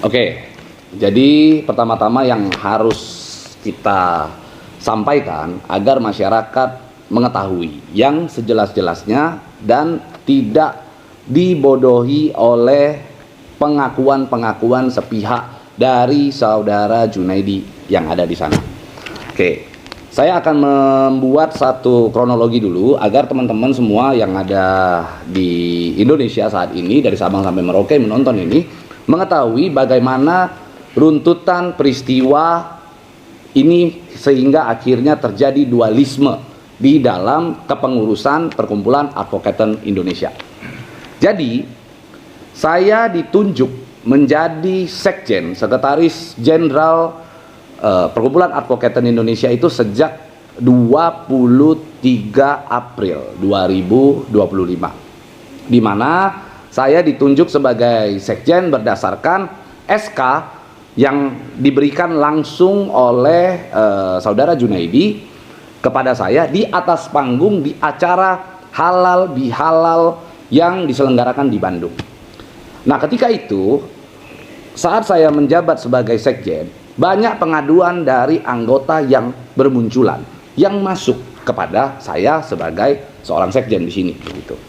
Oke, jadi pertama-tama yang harus kita sampaikan agar masyarakat mengetahui yang sejelas-jelasnya dan tidak dibodohi oleh pengakuan-pengakuan sepihak dari saudara Junaidi yang ada di sana. Oke, saya akan membuat satu kronologi dulu agar teman-teman semua yang ada di Indonesia saat ini dari Sabang sampai Merauke menonton ini mengetahui bagaimana runtutan peristiwa ini sehingga akhirnya terjadi dualisme di dalam kepengurusan Perkumpulan Advokaten Indonesia. Jadi, saya ditunjuk menjadi Sekjen, Sekretaris Jenderal Perkumpulan Advokaten Indonesia itu sejak 23 April 2025, di mana saya ditunjuk sebagai Sekjen berdasarkan SK yang diberikan langsung oleh saudara Junaidi kepada saya di atas panggung di acara halal bihalal yang diselenggarakan di Bandung. Nah, ketika itu saat saya menjabat sebagai Sekjen, banyak pengaduan dari anggota yang bermunculan yang masuk kepada saya sebagai seorang Sekjen di sini begitu.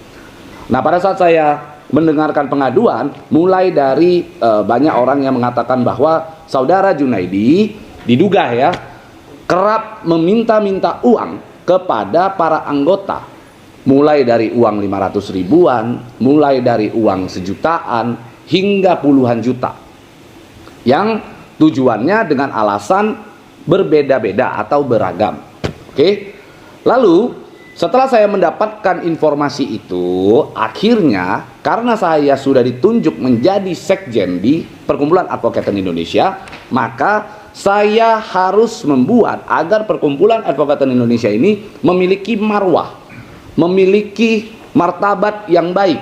Nah, pada saat saya mendengarkan pengaduan, mulai dari banyak orang yang mengatakan bahwa saudara Junaidi diduga ya kerap meminta-minta uang kepada para anggota, mulai dari uang 500 ribuan, mulai dari uang sejutaan hingga puluhan juta, yang tujuannya dengan alasan berbeda-beda atau beragam. Oke, lalu setelah saya mendapatkan informasi itu, akhirnya karena saya sudah ditunjuk menjadi Sekjen di Perkumpulan Advokaten Indonesia, maka saya harus membuat agar Perkumpulan Advokaten Indonesia ini memiliki marwah, memiliki martabat yang baik,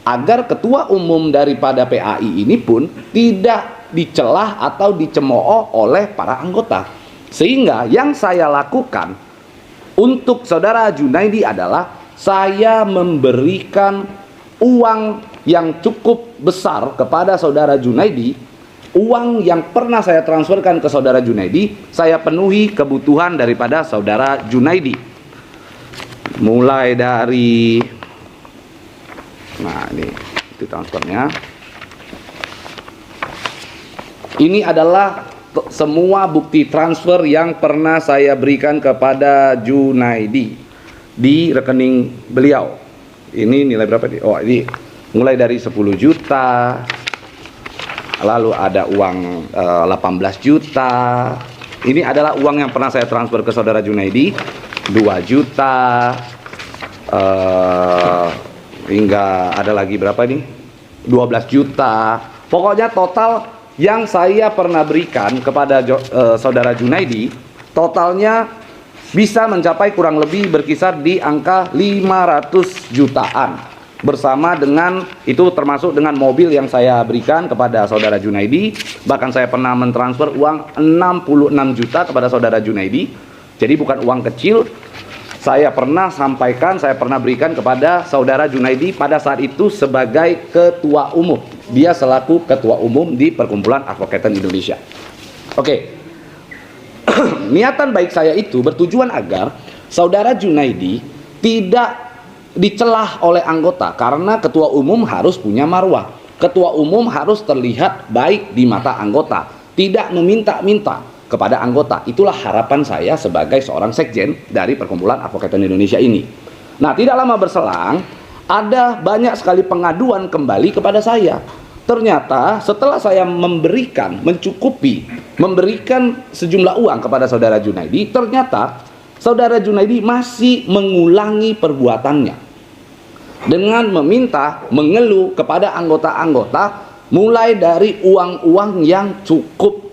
agar ketua umum daripada PAI ini pun tidak dicelah atau dicemooh oleh para anggota. Sehingga yang saya lakukan untuk saudara Junaidi adalah saya memberikan uang yang cukup besar kepada saudara Junaidi. Uang yang pernah saya transferkan ke saudara Junaidi, saya penuhi kebutuhan daripada saudara Junaidi. Mulai dari, nah ini transfernya. Ini adalah semua bukti transfer yang pernah saya berikan kepada Junaidi di rekening beliau. Ini nilai berapa nih? Oh, ini mulai dari 10 juta, lalu ada uang 18 juta. Ini adalah uang yang pernah saya transfer ke saudara Junaidi, 2 juta, hingga ada lagi berapa nih? 12 juta. Pokoknya total yang saya pernah berikan kepada saudara Junaidi totalnya bisa mencapai kurang lebih berkisar di angka 500 jutaan, bersama dengan itu termasuk dengan mobil yang saya berikan kepada saudara Junaidi. Bahkan saya pernah mentransfer uang 66 juta kepada saudara Junaidi, jadi bukan uang kecil. Saya pernah sampaikan, saya pernah berikan kepada saudara Junaidi pada saat itu sebagai ketua umum. Dia selaku ketua umum di Perkumpulan Advokaten Indonesia. Oke. Niatan baik saya itu bertujuan agar saudara Junaidi tidak dicelah oleh anggota, karena ketua umum harus punya marwah. Ketua umum harus terlihat baik di mata anggota, tidak meminta-minta kepada anggota. Itulah harapan saya sebagai seorang Sekjen dari Perkumpulan Advokaten Indonesia ini. Nah, tidak lama berselang ada banyak sekali pengaduan kembali kepada saya. Ternyata setelah saya memberikan sejumlah uang kepada saudara Junaidi, ternyata saudara Junaidi masih mengulangi perbuatannya dengan mengeluh kepada anggota-anggota, mulai dari uang-uang yang cukup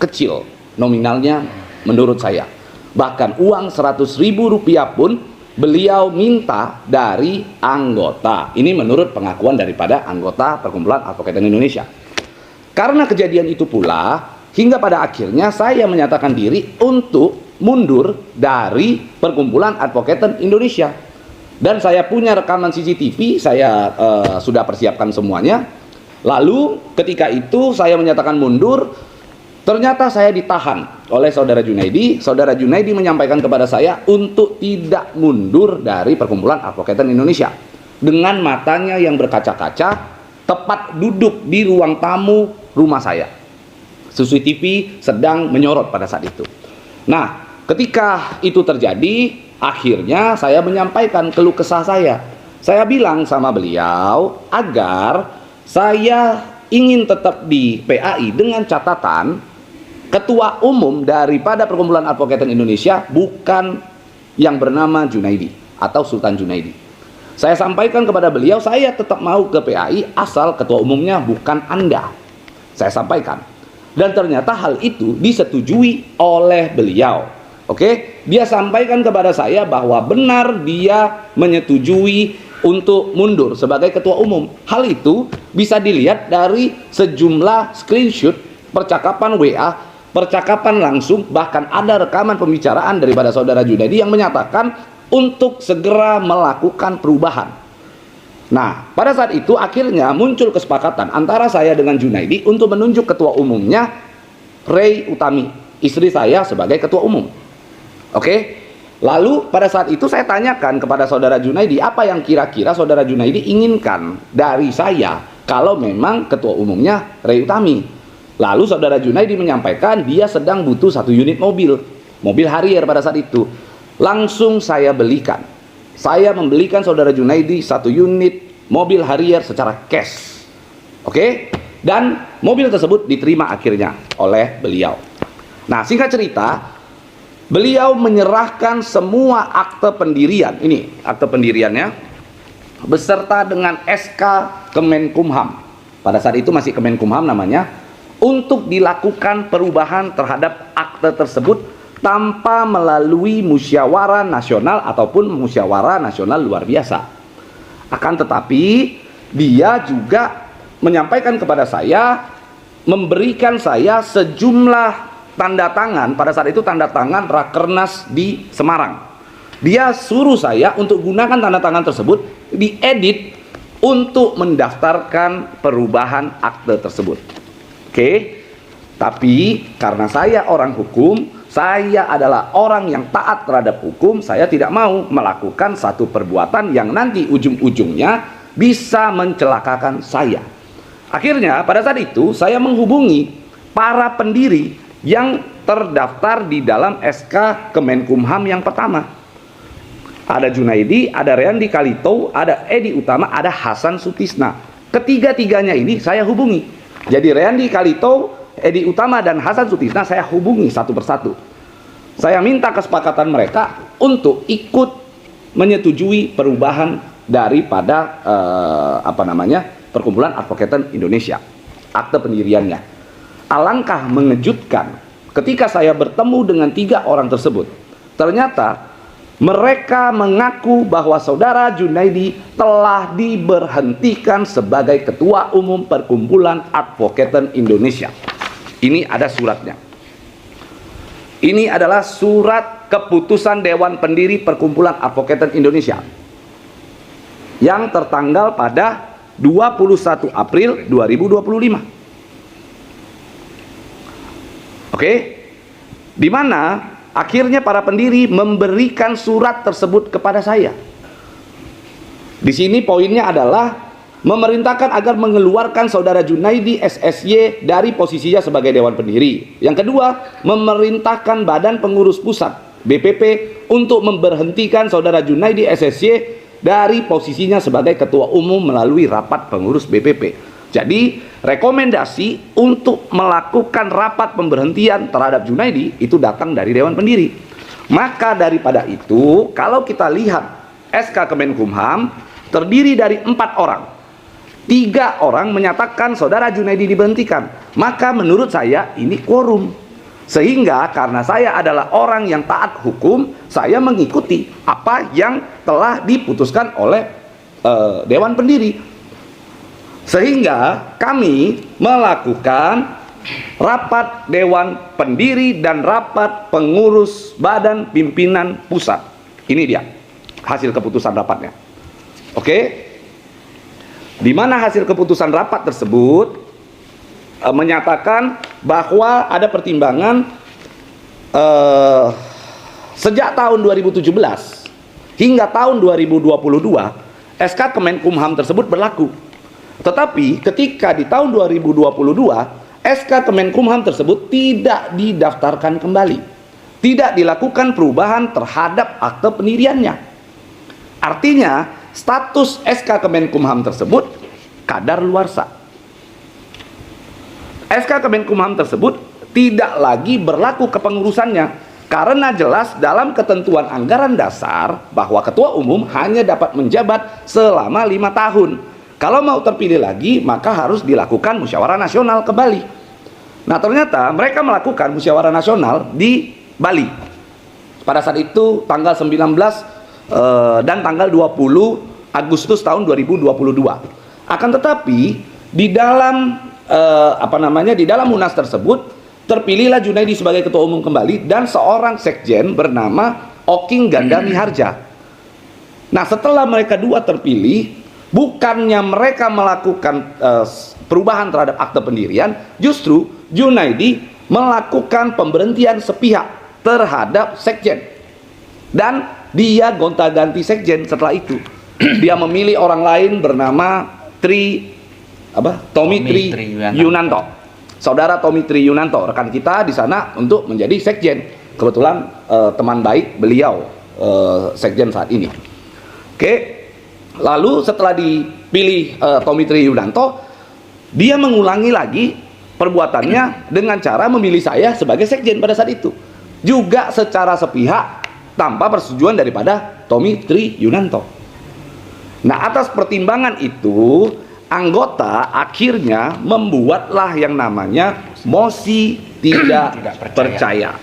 kecil nominalnya menurut saya. Bahkan uang 100.000 rupiah pun beliau minta dari anggota. Ini menurut pengakuan daripada anggota Perkumpulan Advokaten Indonesia. Karena kejadian itu pula, hingga pada akhirnya saya menyatakan diri untuk mundur dari Perkumpulan Advokaten Indonesia. Dan saya punya rekaman CCTV, saya sudah persiapkan semuanya. Lalu ketika itu saya menyatakan mundur, ternyata saya ditahan oleh saudara Junaidi. Saudara Junaidi menyampaikan kepada saya untuk tidak mundur dari Perkumpulan Advokat Indonesia. Dengan matanya yang berkaca-kaca, tepat duduk di ruang tamu rumah saya. CCTV sedang menyorot pada saat itu. Nah, ketika itu terjadi, akhirnya saya menyampaikan keluh kesah saya. Saya bilang sama beliau agar saya ingin tetap di PAI dengan catatan ketua umum daripada Perkumpulan Advokat Indonesia bukan yang bernama Junaidi atau Sultan Junaidi. Saya sampaikan kepada beliau, saya tetap mau ke PAI asal ketua umumnya bukan Anda. Saya sampaikan. Dan ternyata hal itu disetujui oleh beliau. Oke, dia sampaikan kepada saya bahwa benar dia menyetujui untuk mundur sebagai ketua umum. Hal itu bisa dilihat dari sejumlah screenshot percakapan WA, percakapan langsung, bahkan ada rekaman pembicaraan daripada saudara Junaidi yang menyatakan untuk segera melakukan perubahan. Nah, pada saat itu akhirnya muncul kesepakatan antara saya dengan Junaidi untuk menunjuk ketua umumnya Rey Utami, istri saya, sebagai ketua umum. Oke? Lalu pada saat itu saya tanyakan kepada saudara Junaidi, apa yang kira-kira saudara Junaidi inginkan dari saya kalau memang ketua umumnya Rey Utami. Lalu saudara Junaidi menyampaikan dia sedang butuh 1 unit mobil Harrier pada saat itu. Langsung saya belikan. Saya membelikan saudara Junaidi 1 unit mobil Harrier secara cash. Oke? Dan mobil tersebut diterima akhirnya oleh beliau. Nah, singkat cerita, beliau menyerahkan semua akte pendirian, ini akte pendiriannya, beserta dengan SK Kemenkumham. Pada saat itu masih Kemenkumham namanya, untuk dilakukan perubahan terhadap akte tersebut tanpa melalui musyawarah nasional ataupun musyawarah nasional luar biasa. Akan tetapi, dia juga menyampaikan kepada saya, memberikan saya sejumlah tanda tangan. Pada saat itu tanda tangan Rakernas di Semarang. Dia suruh saya untuk gunakan tanda tangan tersebut, diedit untuk mendaftarkan perubahan akte tersebut. Oke? Tapi karena saya orang hukum, saya adalah orang yang taat terhadap hukum, saya tidak mau melakukan satu perbuatan yang nanti ujung-ujungnya bisa mencelakakan saya. Akhirnya pada saat itu saya menghubungi para pendiri yang terdaftar di dalam SK Kemenkumham yang pertama. Ada Junaidi, ada Reandi Kalito, ada Edi Utama, ada Hasan Sutisna. Ketiga-tiganya ini saya hubungi. Jadi Reandi Kalito, Edi Utama, dan Hasan Sutisna saya hubungi satu persatu. Saya minta kesepakatan mereka untuk ikut menyetujui perubahan daripada Perkumpulan Advokat Indonesia, akte pendiriannya. Alangkah mengejutkan ketika saya bertemu dengan 3 orang tersebut. Ternyata mereka mengaku bahwa saudara Junaidi telah diberhentikan sebagai ketua umum Perkumpulan Advokat Indonesia. Ini ada suratnya. Ini adalah surat keputusan Dewan Pendiri Perkumpulan Advokat Indonesia yang tertanggal pada 21 April 2025. Oke, di mana akhirnya para pendiri memberikan surat tersebut kepada saya. Di sini poinnya adalah memerintahkan agar mengeluarkan saudara Junaidi SSY dari posisinya sebagai Dewan Pendiri. Yang kedua, memerintahkan Badan Pengurus Pusat BPP untuk memberhentikan saudara Junaidi SSY dari posisinya sebagai Ketua Umum melalui rapat pengurus BPP. Jadi rekomendasi untuk melakukan rapat pemberhentian terhadap Junaidi itu datang dari Dewan Pendiri. Maka daripada itu, kalau kita lihat SK Kemenkumham terdiri dari 4 orang. 3 orang menyatakan saudara Junaidi diberhentikan. Maka menurut saya ini quorum. Sehingga karena saya adalah orang yang taat hukum, saya mengikuti apa yang telah diputuskan oleh Dewan Pendiri. Sehingga kami melakukan rapat Dewan Pendiri dan rapat pengurus Badan Pimpinan Pusat. Ini dia hasil keputusan rapatnya. Oke. di mana hasil keputusan rapat tersebut menyatakan bahwa ada pertimbangan sejak tahun 2017 hingga tahun 2022 SK Kemenkumham tersebut berlaku. Tetapi ketika di tahun 2022 SK Kemenkumham tersebut tidak didaftarkan kembali, tidak dilakukan perubahan terhadap akte pendiriannya. Artinya status SK Kemenkumham tersebut kadaluarsa. SK Kemenkumham tersebut tidak lagi berlaku kepengurusannya karena jelas dalam ketentuan anggaran dasar bahwa ketua umum hanya dapat menjabat selama 5 tahun. Kalau mau terpilih lagi maka harus dilakukan musyawarah nasional kembali. Nah, ternyata mereka melakukan musyawarah nasional di Bali pada saat itu tanggal 19 dan tanggal 20 Agustus tahun 2022. Akan tetapi di dalam di dalam Munas tersebut terpilihlah Junaidi sebagai ketua umum kembali dan seorang sekjen bernama Oking Ganda Miharja. Nah, setelah mereka dua terpilih, bukannya mereka melakukan perubahan terhadap akte pendirian, justru Junaidi melakukan pemberhentian sepihak terhadap sekjen dan dia gonta-ganti sekjen. Setelah itu dia memilih orang lain bernama Tommy Tri Yunanto. Saudara Tommy Tri Yunanto, rekan kita di sana untuk menjadi sekjen. Kebetulan teman baik beliau sekjen saat ini. Oke. Lalu setelah dipilih Tommy Tri Yunanto, dia mengulangi lagi perbuatannya dengan cara memilih saya sebagai sekjen pada saat itu. Juga secara sepihak tanpa persetujuan daripada Tommy Tri Yunanto. Nah, atas pertimbangan itu anggota akhirnya membuatlah yang namanya mosi tidak percaya.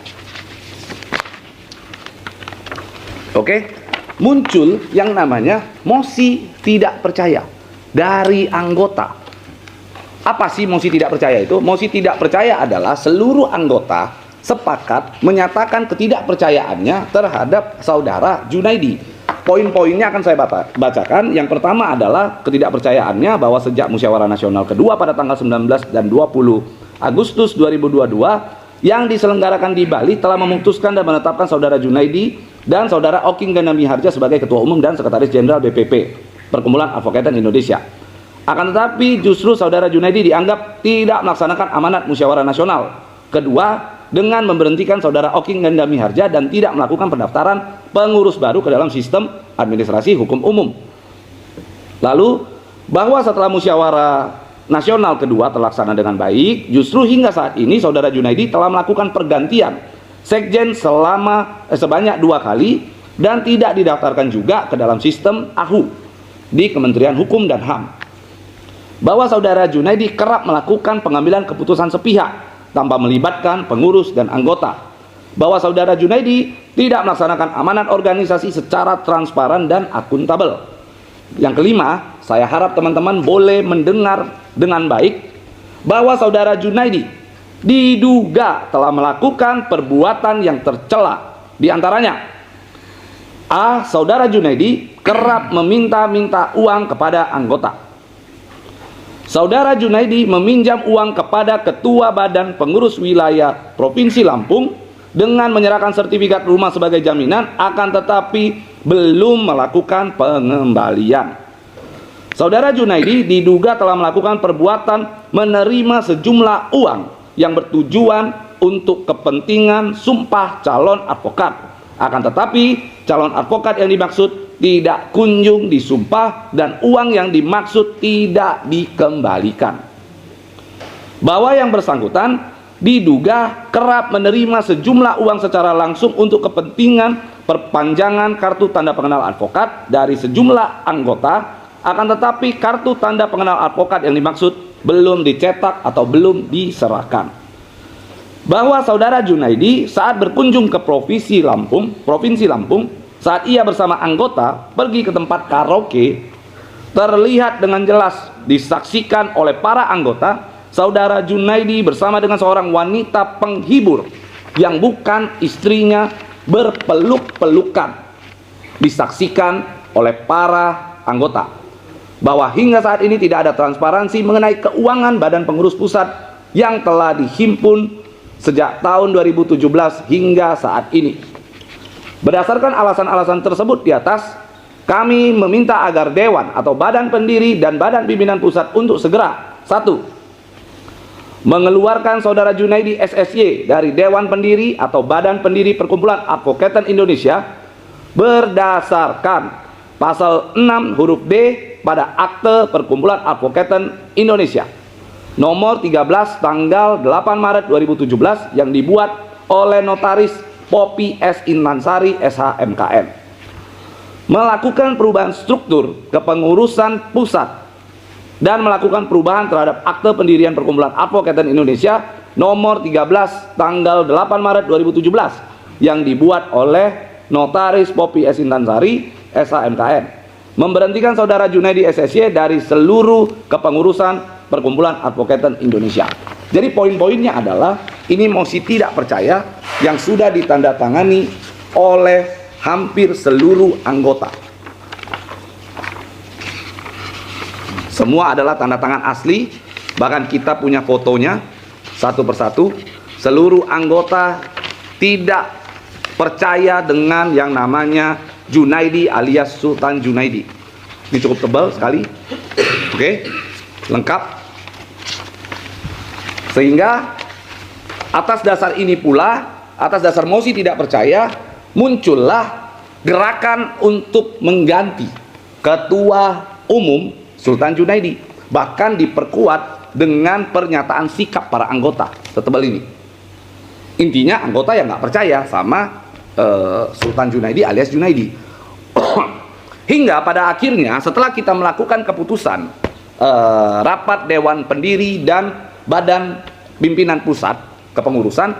Oke, muncul yang namanya mosi tidak percaya dari anggota. Apa sih mosi tidak percaya itu? Mosi tidak percaya adalah seluruh anggota sepakat menyatakan ketidakpercayaannya terhadap saudara Junaidi. Poin-poinnya akan saya bacakan. Yang pertama adalah ketidakpercayaannya bahwa sejak musyawarah nasional kedua pada tanggal 19 dan 20 Agustus 2022 yang diselenggarakan di Bali telah memutuskan dan menetapkan saudara Junaidi dan saudara Oking Ganda Miharja sebagai ketua umum dan sekretaris jenderal BPP Perkumpulan Advokat Indonesia. Akan tetapi justru saudara Junaidi dianggap tidak melaksanakan amanat musyawarah nasional kedua dengan memberhentikan saudara Oking Ganda Miharja dan tidak melakukan pendaftaran pengurus baru ke dalam sistem administrasi hukum umum. Lalu bahwa setelah musyawarah nasional kedua terlaksana dengan baik, justru hingga saat ini saudara Junaidi telah melakukan pergantian sekjen sebanyak 2 kali dan tidak didaftarkan juga ke dalam sistem AHU di Kementerian Hukum dan HAM. Bahwa saudara Junaidi kerap melakukan pengambilan keputusan sepihak tanpa melibatkan pengurus dan anggota. Bahwa saudara Junaidi tidak melaksanakan amanat organisasi secara transparan dan akuntabel. Yang kelima, saya harap teman-teman boleh mendengar dengan baik bahwa saudara Junaidi diduga telah melakukan perbuatan yang tercela. Di antaranya, A. Saudara Junaidi kerap meminta-minta uang kepada anggota. Saudara Junaidi meminjam uang kepada Ketua Badan Pengurus Wilayah Provinsi Lampung dengan menyerahkan sertifikat rumah sebagai jaminan, akan tetapi belum melakukan pengembalian. Saudara Junaidi diduga telah melakukan perbuatan menerima sejumlah uang yang bertujuan untuk kepentingan sumpah calon advokat. Akan tetapi calon advokat yang dimaksud tidak kunjung disumpah dan uang yang dimaksud tidak dikembalikan. Bahwa yang bersangkutan diduga kerap menerima sejumlah uang secara langsung untuk kepentingan perpanjangan kartu tanda pengenal advokat dari sejumlah anggota, akan tetapi kartu tanda pengenal advokat yang dimaksud belum dicetak atau belum diserahkan. Bahwa saudara Junaidi saat berkunjung ke Provinsi Lampung, saat ia bersama anggota pergi ke tempat karaoke, terlihat dengan jelas disaksikan oleh para anggota saudara Junaidi bersama dengan seorang wanita penghibur yang bukan istrinya berpeluk-pelukan, disaksikan oleh para anggota. bahwa hingga saat ini tidak ada transparansi mengenai keuangan Badan Pengurus Pusat yang telah dihimpun sejak tahun 2017 hingga saat ini. Berdasarkan alasan-alasan tersebut di atas, kami meminta agar Dewan atau Badan Pendiri dan Badan Pimpinan Pusat untuk segera: 1. Mengeluarkan Saudara Junaidi SSY dari Dewan Pendiri atau Badan Pendiri Perkumpulan Advokaten Indonesia berdasarkan pasal 6 huruf D pada Akte Perkumpulan Advokaten Indonesia nomor 13 tanggal 8 Maret 2017 yang dibuat oleh Notaris Poppy S. Intansari SH.MKM. Melakukan perubahan struktur kepengurusan pusat dan melakukan perubahan terhadap Akte Pendirian Perkumpulan Advokaten Indonesia nomor 13 tanggal 8 Maret 2017 yang dibuat oleh Notaris Poppy S. Intansari SH.MKM. Memberhentikan Saudara Junaidi SSY dari seluruh kepengurusan Perkumpulan Advokaten Indonesia. Jadi poin-poinnya adalah ini mosi tidak percaya yang sudah ditandatangani oleh hampir seluruh anggota. Semua adalah tanda tangan asli, bahkan kita punya fotonya satu persatu. Seluruh anggota tidak percaya dengan yang namanya Junaidi alias Sultan Junaidi. Ini cukup tebal sekali. Oke, lengkap. Sehingga atas dasar ini pula, atas dasar mosi tidak percaya, muncullah gerakan untuk mengganti Ketua Umum Sultan Junaidi. Bahkan diperkuat dengan pernyataan sikap para anggota setebal ini. Intinya anggota yang nggak percaya sama Sultan Junaidi alias Junaidi. Hingga pada akhirnya setelah kita melakukan keputusan rapat Dewan Pendiri dan Badan Pimpinan Pusat Kepengurusan,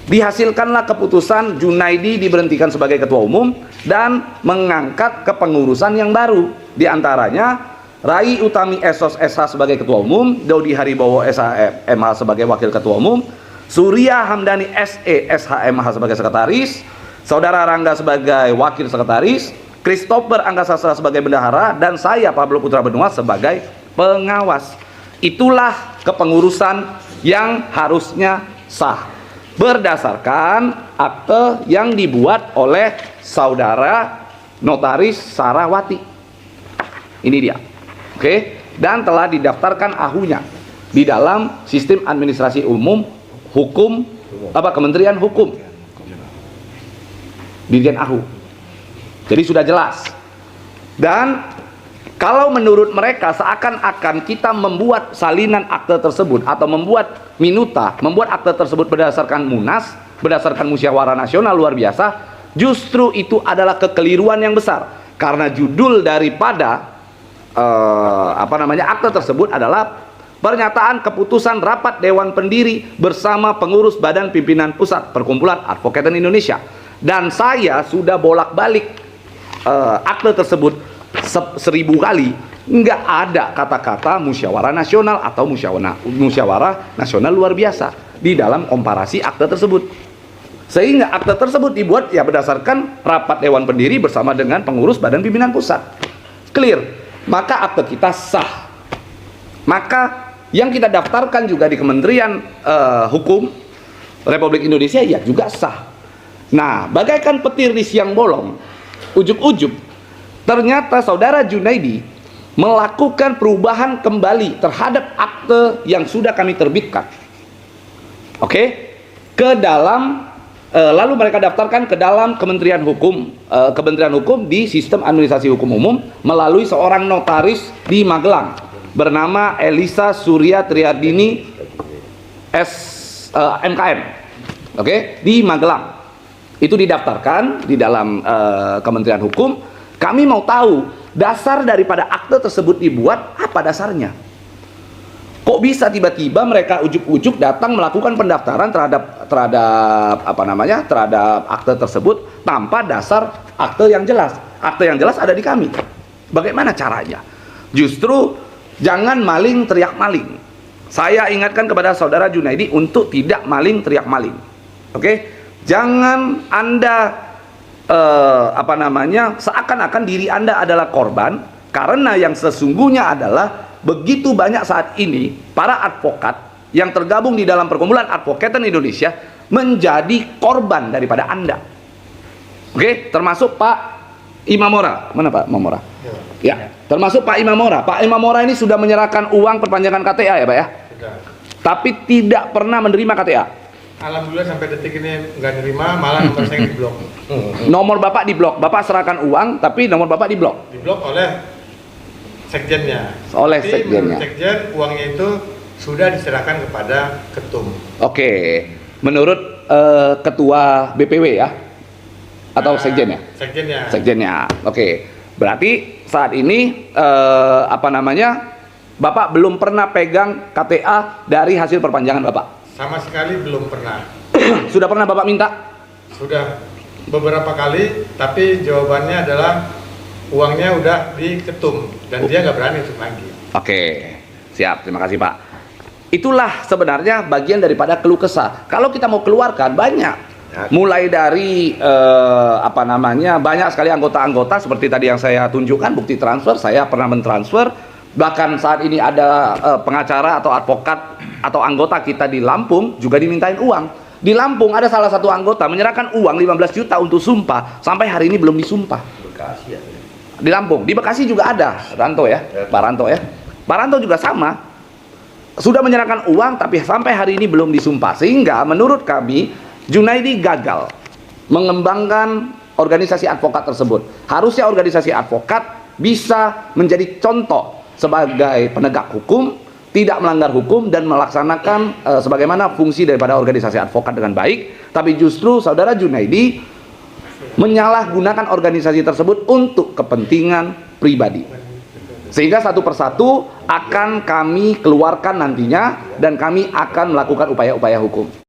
dihasilkanlah keputusan Junaidi diberhentikan sebagai Ketua Umum dan mengangkat kepengurusan yang baru. Di antaranya Rai Utami Esos SH sebagai Ketua Umum, Dodi Haribowo SH MH sebagai Wakil Ketua Umum, Surya Hamdani SE SH MH sebagai Sekretaris, Saudara Rangga sebagai Wakil Sekretaris, Christopher Angga Sastra sebagai Bendahara, dan saya Pablo Putra Benua sebagai pengawas. Itulah kepengurusan yang harusnya sah berdasarkan akte yang dibuat oleh Saudara Notaris Sarawati. Ini dia. Oke, dan telah didaftarkan ahunya di dalam Sistem Administrasi Umum Hukum Kementerian Hukum. Dirjen Ahu. Jadi sudah jelas. Dan kalau menurut mereka seakan-akan kita membuat salinan akte tersebut atau membuat minuta, membuat akte tersebut berdasarkan munas, berdasarkan musyawarah nasional luar biasa, justru itu adalah kekeliruan yang besar. Karena judul daripada akte tersebut adalah pernyataan keputusan rapat Dewan Pendiri bersama pengurus Badan Pimpinan Pusat Perkumpulan Advokaten Indonesia. Dan saya sudah bolak-balik akte tersebut 1000 kali, nggak ada kata-kata musyawarah nasional atau musyawarah nasional luar biasa di dalam komparasi akte tersebut. Sehingga akte tersebut dibuat ya berdasarkan rapat Dewan Pendiri bersama dengan pengurus Badan Pimpinan Pusat. Clear. Maka akte kita sah. Maka yang kita daftarkan juga di Kementerian Hukum Republik Indonesia ya juga sah. Nah, bagaikan petir di siang bolong, ujug-ujug ternyata Saudara Junaidi melakukan perubahan kembali terhadap akte yang sudah kami terbitkan. Oke, ke dalam lalu mereka daftarkan ke dalam Kementerian Hukum, di Sistem Administrasi Hukum Umum melalui seorang notaris di Magelang bernama Elisa Surya Triardini MKM. Oke, di Magelang. Itu didaftarkan di dalam Kementerian Hukum. Kami mau tahu dasar daripada akte tersebut dibuat, apa dasarnya? Kok bisa tiba-tiba mereka ujuk-ujuk datang melakukan pendaftaran terhadap akte tersebut tanpa dasar akte yang jelas? Akte yang jelas ada di kami. Bagaimana caranya? Justru jangan maling teriak maling. Saya ingatkan kepada Saudara Junaidi untuk tidak maling teriak maling. Oke? Jangan Anda seakan-akan diri Anda adalah korban, Karena yang sesungguhnya adalah begitu banyak saat ini para advokat yang tergabung di dalam Perkumpulan Advokatan Indonesia menjadi korban daripada Anda. Oke, termasuk Pak Imamora. Mana Pak Imamora? Ya, termasuk Pak Imamora. Pak Imamora ini sudah menyerahkan uang perpanjangan KTA ya Pak ya? Sudah. Tapi tidak pernah menerima KTA. Alhamdulillah sampai detik ini nggak nerima, malah nomor saya diblok. Nomor Bapak diblok. Bapak serahkan uang, tapi nomor Bapak diblok. Diblok oleh sekjennya. Oleh Tapi sekjennya. menurut sekjen uangnya itu sudah diserahkan kepada ketum. Oke, menurut ketua BPW ya? Atau sekjennya? Sekjennya. Sekjennya. Oke. Berarti saat ini Bapak belum pernah pegang KTA dari hasil perpanjangan Bapak? Sama sekali belum pernah. Sudah pernah Bapak minta? Sudah beberapa kali, tapi jawabannya adalah uangnya udah di ketum dan dia nggak berani untuk lagi. Oke, siap. Terima kasih Pak. Itulah sebenarnya bagian daripada keluh kesah. Kalau kita mau keluarkan banyak, mulai dari banyak sekali anggota-anggota seperti tadi yang saya tunjukkan bukti transfer. Saya pernah mentransfer. Bahkan saat ini ada pengacara atau advokat atau anggota kita di Lampung juga dimintain uang. Di Lampung ada salah satu anggota menyerahkan uang 15 juta untuk sumpah, sampai hari ini belum disumpah. Bekasi ya. Di Lampung, di Bekasi juga ada Ranto ya, Pak Ranto ya. Pak Ranto juga sama, sudah menyerahkan uang tapi sampai hari ini belum disumpah. Sehingga menurut kami Junaidi gagal mengembangkan organisasi advokat tersebut. Harusnya organisasi advokat bisa menjadi contoh sebagai penegak hukum, tidak melanggar hukum dan melaksanakan sebagaimana fungsi daripada organisasi advokat dengan baik. Tapi justru saudara Junaidi menyalahgunakan organisasi tersebut untuk kepentingan pribadi. Sehingga satu persatu akan kami keluarkan nantinya dan kami akan melakukan upaya-upaya hukum.